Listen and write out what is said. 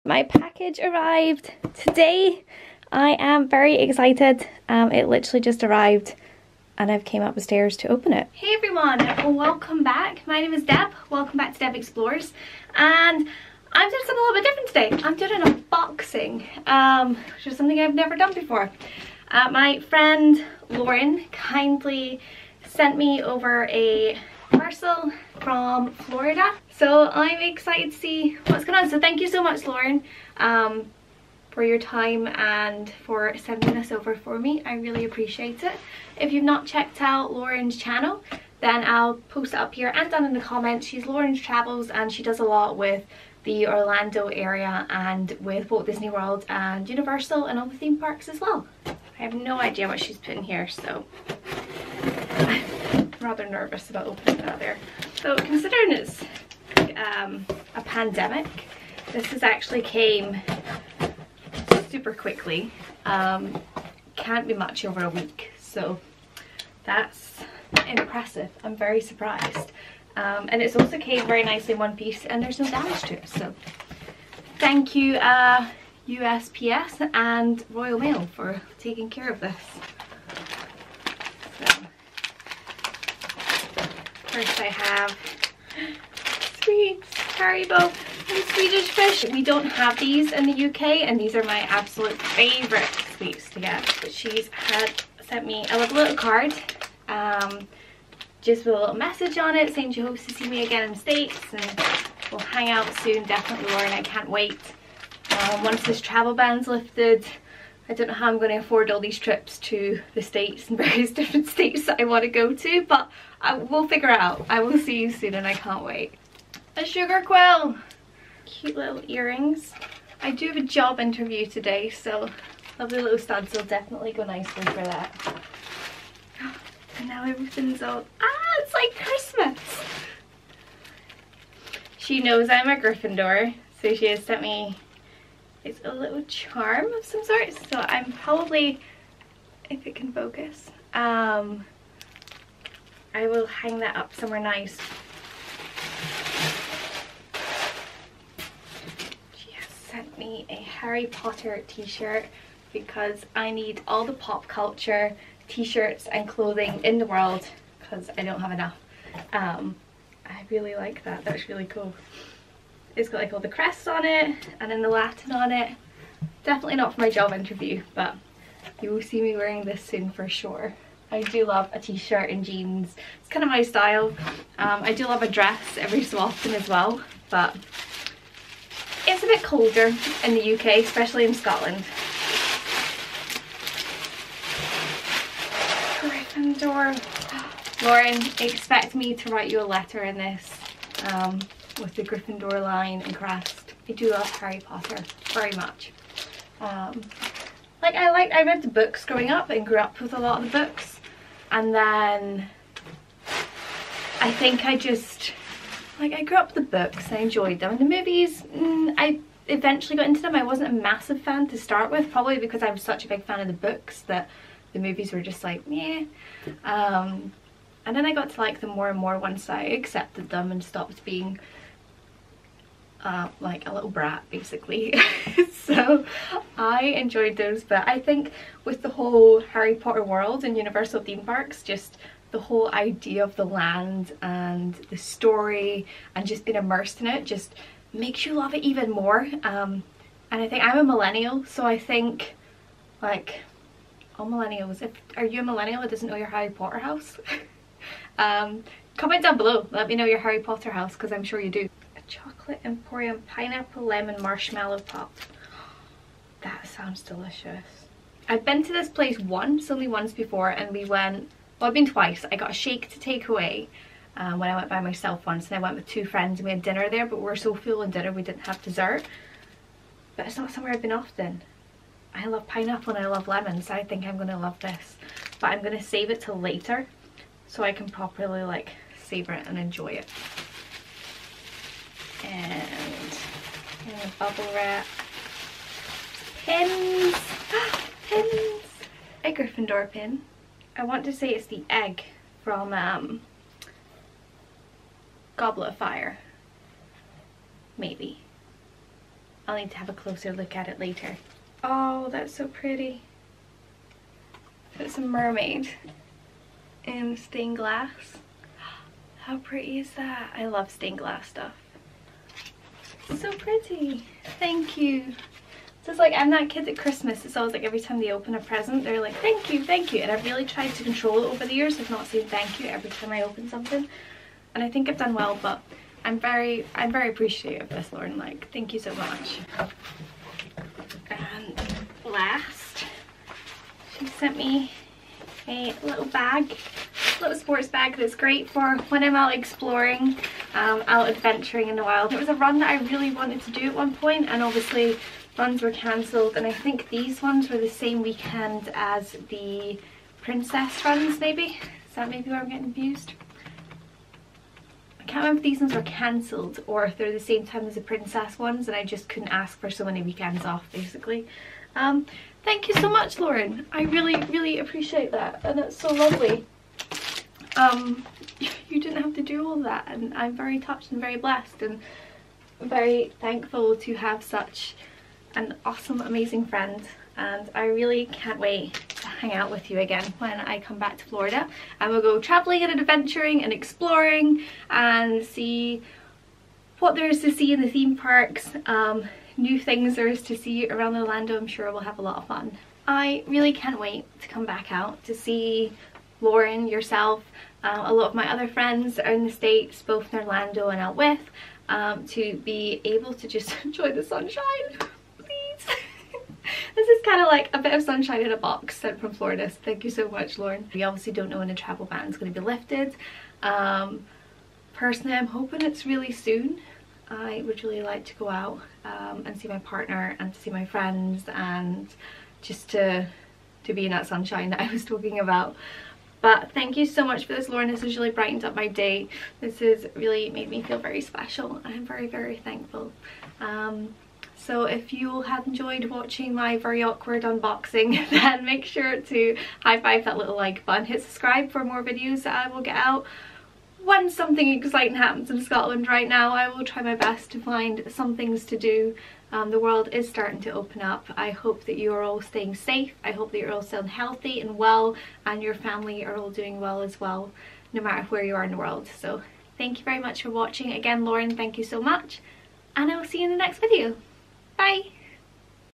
My package arrived today. I am very excited. It literally just arrived and I've came up the stairs to open it. Hey everyone, welcome back. My name is Deb. Welcome back to Deb Explores. And I'm doing something a little bit different today. I'm doing an unboxing, which is something I've never done before. My friend Lauren kindly sent me over a parcel from Florida. So I'm excited to see what's going on. So thank you so much, Lauren, for your time and for sending this over for me. I really appreciate it. If you've not checked out Lauren's channel, then I'll post it up here and down in the comments. She's Lauren's Travels and she does a lot with the Orlando area and with Walt Disney World and Universal and all the theme parks as well. I have no idea what she's putting here, so I'm rather nervous about opening that there. So considering it's a pandemic, this has actually came super quickly. Can't be much over a week, so that's impressive. I'm very surprised. And it's also came very nicely in one piece and there's no damage to it, so thank you USPS and Royal Mail for taking care of this. So first I have sweets, Haribo and Swedish fish. We don't have these in the UK and these are my absolute favourite sweets to get. But she's sent me a little card, just with a little message on it saying she hopes to see me again in the States and we'll hang out soon. Definitely, Lauren, I can't wait. Once this travel ban's lifted, I don't know how I'm going to afford all these trips to the States and various different states that I want to go to, but we'll figure it out. I will see you soon and I can't wait. A sugar quill! Cute little earrings. I do have a job interview today, so lovely little studs will definitely go nicely for that. And now everything's all... it's like Christmas! She knows I'm a Gryffindor, so she has sent me... It's a little charm of some sort, so I'm probably, if it can focus, I will hang that up somewhere nice. She has sent me a Harry Potter t-shirt because I need all the pop culture t-shirts and clothing in the world because I don't have enough. I really like that. That's really cool. It's got like all the crests on it and then the Latin on it. Definitely not for my job interview, but you will see me wearing this soon for sure. I do love a t-shirt and jeans. It's kind of my style. I do love a dress every so often as well, but it's a bit colder in the UK, especially in Scotland. Gryffindor. Lauren, expect me to write you a letter in this. With the Gryffindor line and crest. I do love Harry Potter very much. I read the books growing up and grew up with a lot of the books, and then I think I just I grew up with the books and I enjoyed them, and the movies I eventually got into them. I wasn't a massive fan to start with, probably because I was such a big fan of the books that the movies were just like meh. And then I got to like them more and more once I accepted them and stopped being like a little brat basically. So I enjoyed those, but I think with the whole Harry Potter world and Universal theme parks, just the whole idea of the land and the story and just being immersed in it just makes you love it even more. And I think I'm a millennial, so I think like all millennials, are you a millennial that doesn't know your Harry Potter house? Comment down below, let me know your Harry Potter house because I'm sure you do. A chocolate emporium pineapple lemon marshmallow pop. That sounds delicious. I've been to this place once, only once before, and we went, well, I've been twice. I got a shake to take away when I went by myself once, and I went with two friends and we had dinner there, but we were so full on dinner we didn't have dessert. But it's not somewhere I've been often. I love pineapple and I love lemon, so I think I'm going to love this. But I'm going to save it till later so I can properly like savor it and enjoy it. And in the bubble wrap, pins. Pins. A Gryffindor pin. I want to say it's the egg from Goblet of Fire. Maybe. I'll need to have a closer look at it later. Oh, that's so pretty. It's a mermaid in stained glass. How pretty is that? I love stained glass stuff. So pretty. Thank you. So it's like, I'm that kid at Christmas. It's always like every time they open a present, they're like, thank you, thank you. And I've really tried to control it over the years. I've not said thank you every time I open something. And I think I've done well, but I'm very appreciative of this, Lauren. Like, thank you so much. And last, she sent me a little bag, little sports bag that's great for when I'm out exploring, out adventuring in the wild. It was a run that I really wanted to do at one point, and obviously runs were cancelled, and I think these ones were the same weekend as the princess runs, maybe? Is that maybe where I'm getting confused? I can't remember if these ones were cancelled or if they're the same time as the princess ones, and I just couldn't ask for so many weekends off, basically. Thank you so much, Lauren. I really appreciate that, and it's so lovely. You didn't have to do all that, and I'm very touched and very blessed and very thankful to have such an awesome, amazing friend, and I really can't wait to hang out with you again when I come back to Florida, and we'll go traveling and adventuring and exploring and see what there is to see in the theme parks, new things there is to see around Orlando. I'm sure we'll have a lot of fun. I really can't wait to come back out to see Lauren, yourself, a lot of my other friends are in the States, both in Orlando and out with, to be able to just enjoy the sunshine. Please. This is kind of like a bit of sunshine in a box sent from Florida, so thank you so much, Lauren. We obviously don't know when the travel ban is going to be lifted. Personally, I'm hoping it's really soon. I would really like to go out and see my partner and to see my friends and just to be in that sunshine that I was talking about. But thank you so much for this, Lauren. This has really brightened up my day. This has really made me feel very special. I'm very thankful. So if you have enjoyed watching my very awkward unboxing, then make sure to high five that little like button, hit subscribe for more videos that I will get out. When something exciting happens in Scotland right now, I will try my best to find some things to do. The world is starting to open up. I hope that you are all staying safe. I hope that you're all staying healthy and well, and your family are all doing well as well, no matter where you are in the world. So thank you very much for watching. Again, Lauren, thank you so much, and I will see you in the next video. Bye!